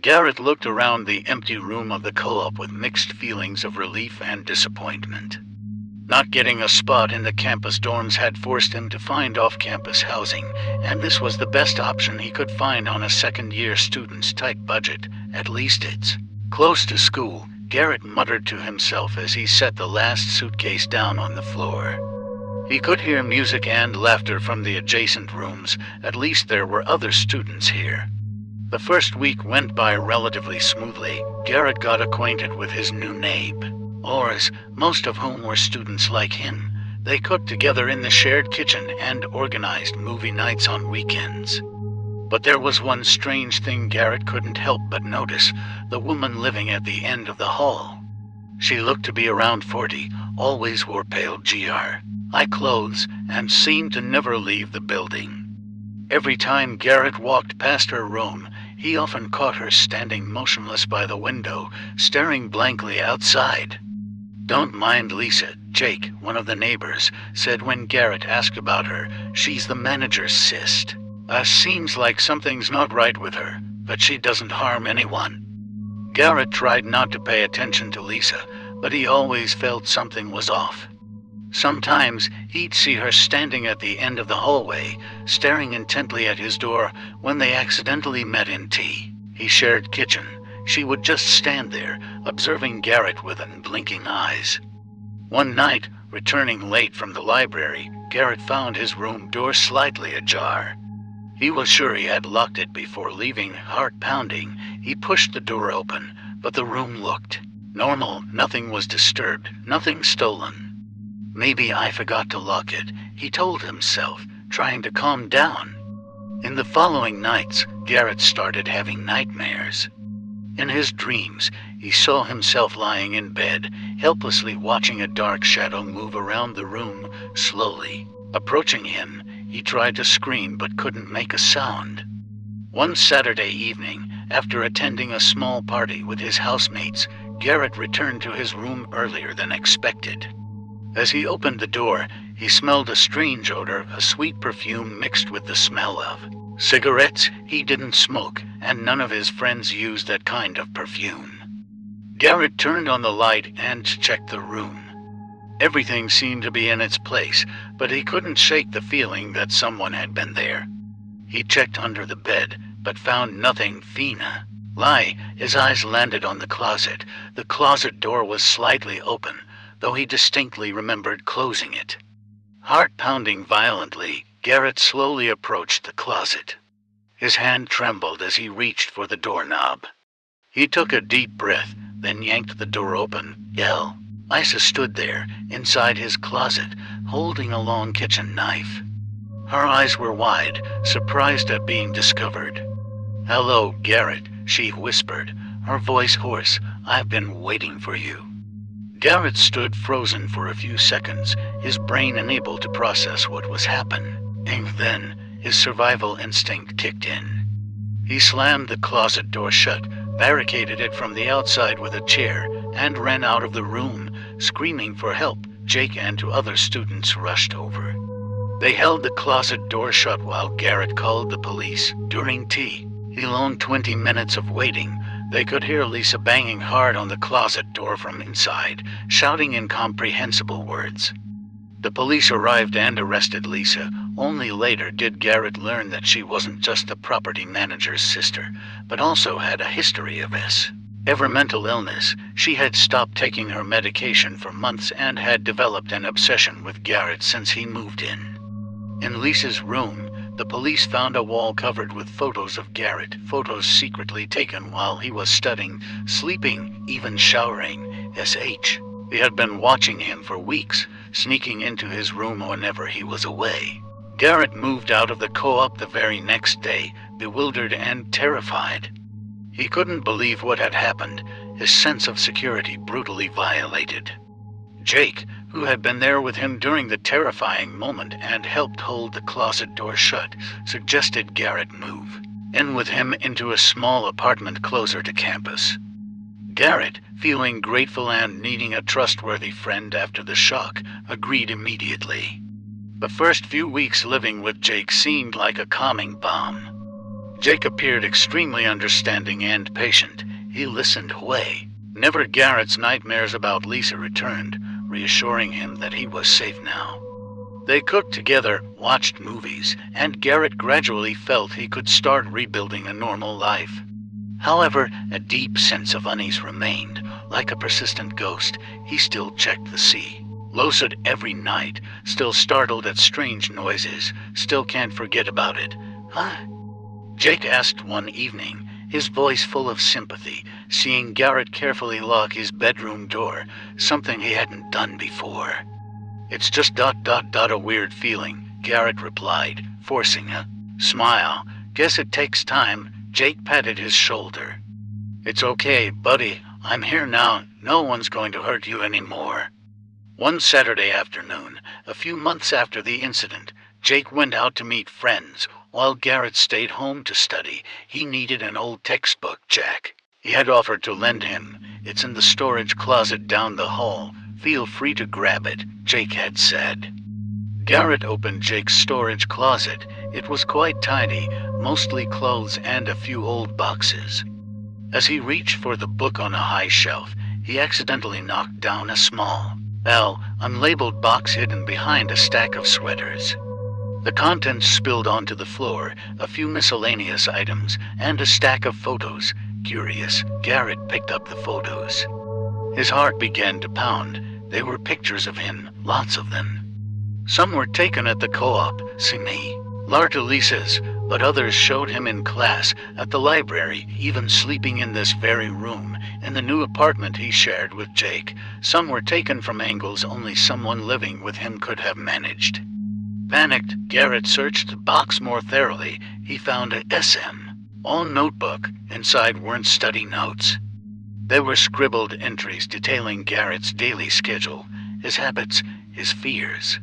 Garrett looked around the empty room of the co-op with mixed feelings of relief and disappointment. Not getting a spot in the campus dorms had forced him to find off-campus housing, and this was the best option he could find on a second-year student's tight budget. At least it's close to school, Garrett muttered to himself as he set the last suitcase down on the floor. He could hear music and laughter from the adjacent rooms. At least there were other students here. The first week went by relatively smoothly. Garrett got acquainted with his new neighbors, most of whom were students like him. They cooked together in the shared kitchen and organized movie nights on weekends. But there was one strange thing Garrett couldn't help but notice: the woman living at the end of the hall. She looked to be around 40, always wore pale eye clothes, and seemed to never leave the building. Every time Garrett walked past her room, he often caught her standing motionless by the window, staring blankly outside. "Don't mind Lisa," Jake, one of the neighbors, said when Garrett asked about her. "She's the manager's sis. Seems like something's not right with her, but she doesn't harm anyone." Garrett tried not to pay attention to Lisa, but he always felt something was off. Sometimes he'd see her standing at the end of the hallway, staring intently at his door when they accidentally met in tea. He shared kitchen. She would just stand there, observing Garrett with unblinking eyes. One night, returning late from the library, Garrett found his room door slightly ajar. He was sure he had locked it before leaving. Heart pounding, he pushed the door open, but the room looked normal. Nothing was disturbed, nothing stolen. "Maybe I forgot to lock it," he told himself, trying to calm down. In the following nights, Garrett started having nightmares. In his dreams, he saw himself lying in bed, helplessly watching a dark shadow move around the room, slowly approaching him. He tried to scream but couldn't make a sound. One Saturday evening, after attending a small party with his housemates, Garrett returned to his room earlier than expected. As he opened the door, he smelled a strange odor, a sweet perfume mixed with the smell of cigarettes. He didn't smoke, and none of his friends used that kind of perfume. Garrett turned on the light and checked the room. Everything seemed to be in its place, but he couldn't shake the feeling that someone had been there. He checked under the bed, but found nothing. His eyes landed on the closet. The closet door was slightly open, though he distinctly remembered closing it. Heart pounding violently, Garrett slowly approached the closet. His hand trembled as he reached for the doorknob. He took a deep breath, then yanked the door open. Lisa stood there, inside his closet, holding a long kitchen knife. Her eyes were wide, surprised at being discovered. "Hello, Garrett," she whispered, her voice hoarse. "I've been waiting for you." Garrett stood frozen for a few seconds, his brain unable to process what was happening. Then, his survival instinct kicked in. He slammed the closet door shut, barricaded it from the outside with a chair, and ran out of the room, screaming for help. Jake and two other students rushed over. They held the closet door shut while Garrett called the police. During tea, he longed 20 minutes of waiting. They could hear Lisa banging hard on the closet door from inside, shouting incomprehensible words. The police arrived and arrested Lisa. Only later did Garrett learn that she wasn't just the property manager's sister, but also had a history of mental illness. She had stopped taking her medication for months and had developed an obsession with Garrett since he moved in. In Lisa's room, the police found a wall covered with photos of Garrett, photos secretly taken while he was studying, sleeping, even showering. They had been watching him for weeks, sneaking into his room whenever he was away. Garrett moved out of the co-op the very next day, bewildered and terrified. He couldn't believe what had happened, his sense of security brutally violated. Jake, who had been there with him during the terrifying moment and helped hold the closet door shut, suggested Garrett move in with him into a small apartment closer to campus. Garrett, feeling grateful and needing a trustworthy friend after the shock, agreed immediately. The first few weeks living with Jake seemed like a calming balm. Jake appeared extremely understanding and patient. He listened away. Never Garrett's nightmares about Lisa returned, reassuring him that he was safe now. They cooked together, watched movies, and Garrett gradually felt he could start rebuilding a normal life. However, a deep sense of unease remained. Like a persistent ghost, he still checked the sea. Lucid every night, still startled at strange noises, still can't forget about it. Huh? Jake asked one evening, his voice full of sympathy, seeing Garrett carefully lock his bedroom door, something he hadn't done before. It's just ... a weird feeling, Garrett replied, forcing a smile. Guess it takes time. Jake patted his shoulder. It's okay, buddy. I'm here now. No one's going to hurt you anymore. One Saturday afternoon, a few months after the incident, Jake went out to meet friends, while Garrett stayed home to study. He needed an old textbook, Jack. He had offered to lend him. It's in the storage closet down the hall. Feel free to grab it, Jake had said. Garrett opened Jake's storage closet. It was quite tidy, mostly clothes and a few old boxes. As he reached for the book on a high shelf, he accidentally knocked down a small, unlabeled box hidden behind a stack of sweaters. The contents spilled onto the floor, a few miscellaneous items, and a stack of photos. Curious, Garrett picked up the photos. His heart began to pound. They were pictures of him, lots of them. Some were taken at the co-op, Simi, larger Lisa's, but others showed him in class, at the library, even sleeping in this very room, in the new apartment he shared with Jake. Some were taken from angles only someone living with him could have managed. Panicked, Garrett searched the box more thoroughly. He found a SM, all notebook. Inside weren't study notes. They were scribbled entries detailing Garrett's daily schedule, his habits, his fears.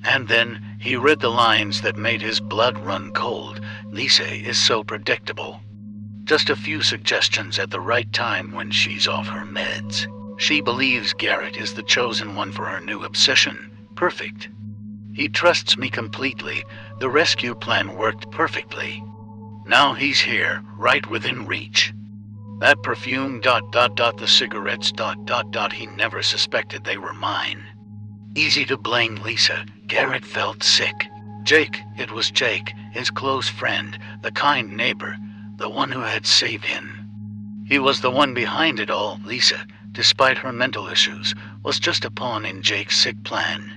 And then he read the lines that made his blood run cold. Lisa is so predictable. Just a few suggestions at the right time when she's off her meds. She believes Garrett is the chosen one for her new obsession. Perfect. He trusts me completely. The rescue plan worked perfectly. Now he's here, right within reach. That perfume ... the cigarettes ... he never suspected they were mine. Easy to blame Lisa. Garrett felt sick. Jake, it was Jake, his close friend, the kind neighbor, the one who had saved him. He was the one behind it all. Lisa, despite her mental issues, was just a pawn in Jake's sick plan.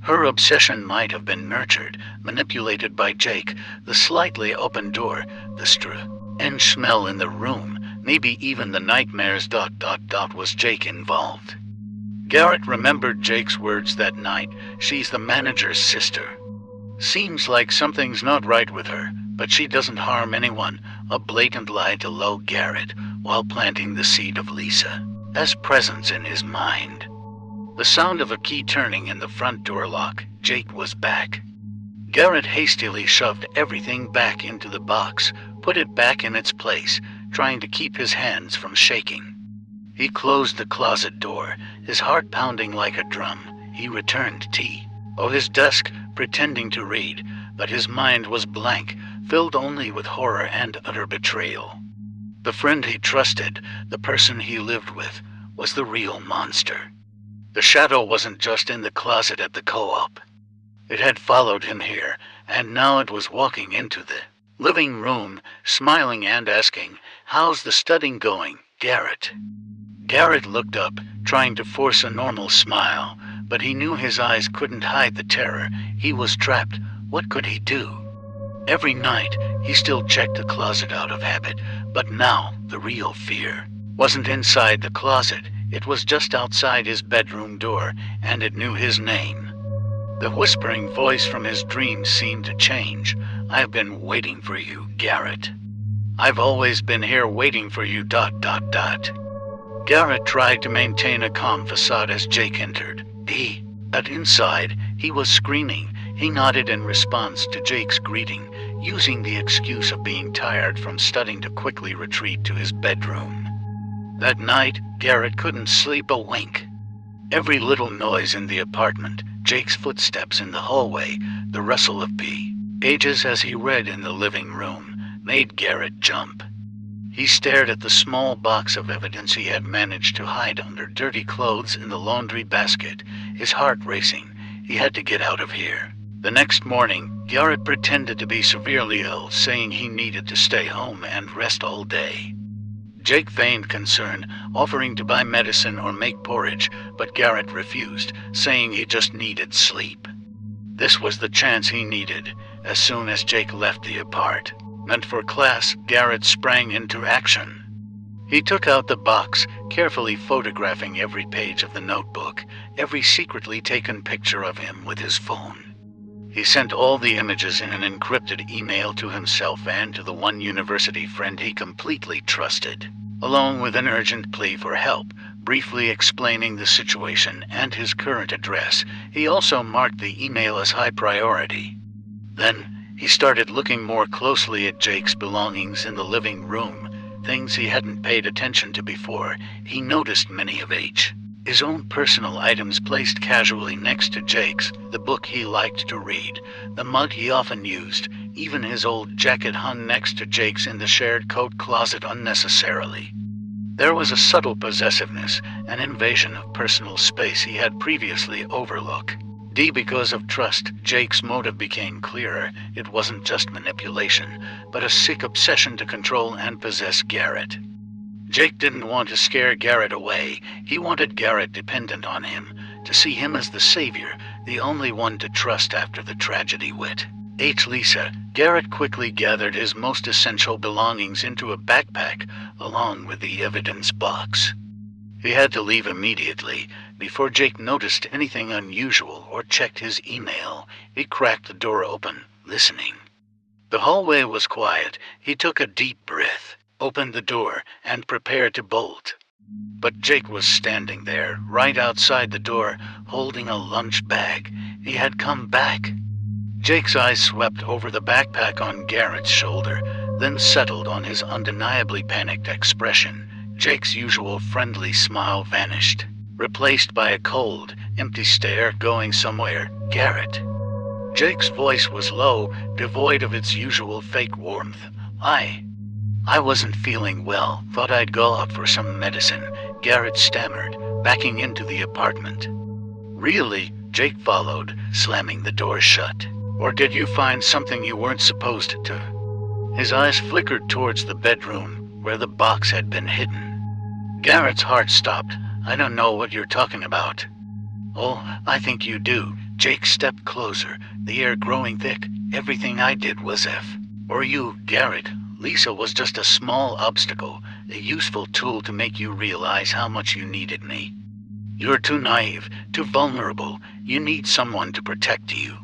Her obsession might have been nurtured, manipulated by Jake, the slightly open door, the strange smell in the room, maybe even the nightmares ... was Jake involved. Garrett remembered Jake's words that night. She's the manager's sister. Seems like something's not right with her, but she doesn't harm anyone. A blatant lie to lull Garrett, while planting the seed of Lisa as presence in his mind. The sound of a key turning in the front door lock. Jake was back. Garrett hastily shoved everything back into the box, put it back in its place, trying to keep his hands from shaking. He closed the closet door, his heart pounding like a drum. He returned to tea. His desk, pretending to read, but his mind was blank, filled only with horror and utter betrayal. The friend he trusted, the person he lived with, was the real monster. The shadow wasn't just in the closet at the co-op. It had followed him here, and now it was walking into the living room, smiling and asking, "How's the studying going, Garrett?" Garrett looked up, trying to force a normal smile, but he knew his eyes couldn't hide the terror. He was trapped. What could he do? Every night, he still checked the closet out of habit, but now the real fear wasn't inside the closet. It was just outside his bedroom door, and it knew his name. The whispering voice from his dreams seemed to change. "I've been waiting for you, Garrett. I've always been here waiting for you ... Garrett tried to maintain a calm facade as Jake entered. But inside, he was screaming. He nodded in response to Jake's greeting, using the excuse of being tired from studying to quickly retreat to his bedroom. That night, Garrett couldn't sleep a wink. Every little noise in the apartment, Jake's footsteps in the hallway, the rustle of pages as he read in the living room, made Garrett jump. He stared at the small box of evidence he had managed to hide under dirty clothes in the laundry basket, his heart racing. He had to get out of here. The next morning, Garrett pretended to be severely ill, saying he needed to stay home and rest all day. Jake feigned concern, offering to buy medicine or make porridge, but Garrett refused, saying he just needed sleep. This was the chance he needed. As soon as Jake left the apartment for class, Garrett sprang into action. He took out the box, carefully photographing every page of the notebook, every secretly taken picture of him with his phone. He sent all the images in an encrypted email to himself and to the one university friend he completely trusted, along with an urgent plea for help, briefly explaining the situation and his current address. He also marked the email as high priority. Then he started looking more closely at Jake's belongings in the living room, things he hadn't paid attention to before. He noticed many of his own personal items placed casually next to Jake's, the book he liked to read, the mug he often used, even his old jacket hung next to Jake's in the shared coat closet unnecessarily. There was a subtle possessiveness, an invasion of personal space he had previously overlooked. Because of trust, Jake's motive became clearer. It wasn't just manipulation, but a sick obsession to control and possess Garrett. Jake didn't want to scare Garrett away. He wanted Garrett dependent on him, to see him as the savior, the only one to trust after the tragedy with Lisa. Garrett quickly gathered his most essential belongings into a backpack, along with the evidence box. He had to leave immediately, before Jake noticed anything unusual or checked his email. He cracked the door open, listening. The hallway was quiet. He took a deep breath, opened the door, and prepared to bolt. But Jake was standing there, right outside the door, holding a lunch bag. He had come back. Jake's eyes swept over the backpack on Garrett's shoulder, then settled on his undeniably panicked expression. Jake's usual friendly smile vanished, replaced by a cold, empty stare. Going somewhere, Garrett? Jake's voice was low, devoid of its usual fake warmth. I wasn't feeling well. Thought I'd go out for some medicine, Garrett stammered, backing into the apartment. Really? Jake followed, slamming the door shut. Or did you find something you weren't supposed to? His eyes flickered towards the bedroom, where the box had been hidden. Garrett's heart stopped. I don't know what you're talking about. Oh, I think you do. Jake stepped closer, the air growing thick. Everything I did was or you, Garrett. Lisa was just a small obstacle, a useful tool to make you realize how much you needed me. You're too naive, too vulnerable. You need someone to protect you.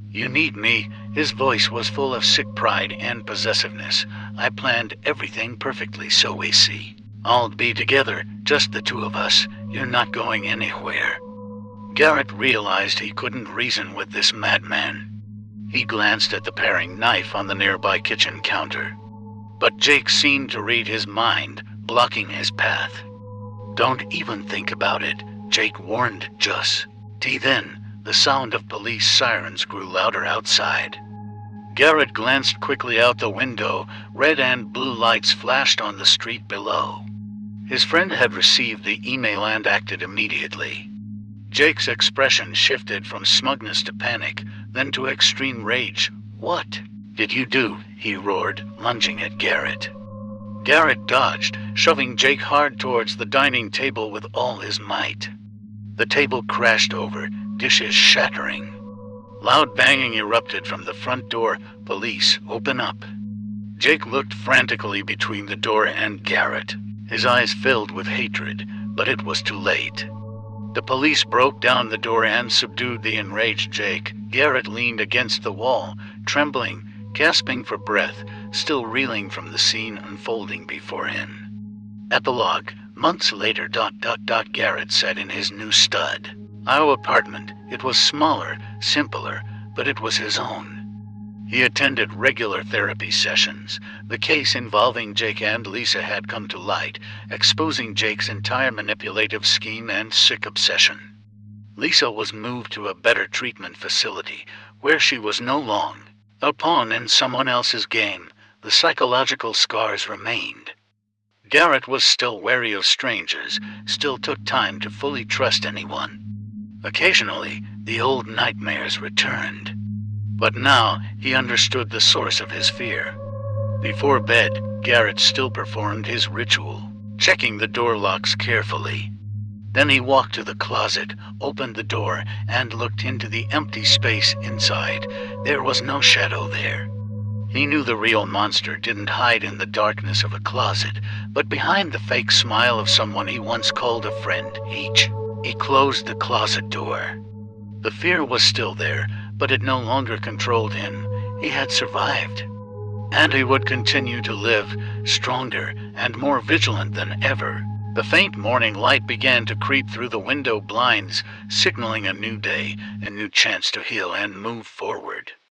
You need me. His voice was full of sick pride and possessiveness. I planned everything perfectly, so we see. I'll be together, just the two of us. You're not going anywhere. Garrett realized he couldn't reason with this madman. He glanced at the paring knife on the nearby kitchen counter. But Jake seemed to read his mind, blocking his path. Don't even think about it, Jake warned Just. Then, the sound of police sirens grew louder outside. Garrett glanced quickly out the window. Red and blue lights flashed on the street below. His friend had received the email and acted immediately. Jake's expression shifted from smugness to panic, then to extreme rage. What did you do? He roared, lunging at Garrett. Garrett dodged, shoving Jake hard towards the dining table with all his might. The table crashed over, dishes shattering. Loud banging erupted from the front door. Police, open up. Jake looked frantically between the door and Garrett. His eyes filled with hatred, but it was too late. The police broke down the door and subdued the enraged Jake. Garrett leaned against the wall, trembling, gasping for breath, still reeling from the scene unfolding before him. Epilogue. Months later. Garrett sat in his new stud. Our apartment. It was smaller, simpler, but it was his own. He attended regular therapy sessions. The case involving Jake and Lisa had come to light, exposing Jake's entire manipulative scheme and sick obsession. Lisa was moved to a better treatment facility, where she was no longer a pawn in someone else's game. the psychological scars remained. Garrett was still wary of strangers, still took time to fully trust anyone. Occasionally, the old nightmares returned. But now he understood the source of his fear. Before bed, Garrett still performed his ritual, checking the door locks carefully. Then he walked to the closet, opened the door, and looked into the empty space inside. There was no shadow there. He knew the real monster didn't hide in the darkness of a closet, but behind the fake smile of someone he once called a friend. He closed the closet door. The fear was still there, but it no longer controlled him. He had survived. And he would continue to live, stronger and more vigilant than ever. The faint morning light began to creep through the window blinds, signaling a new day, a new chance to heal and move forward.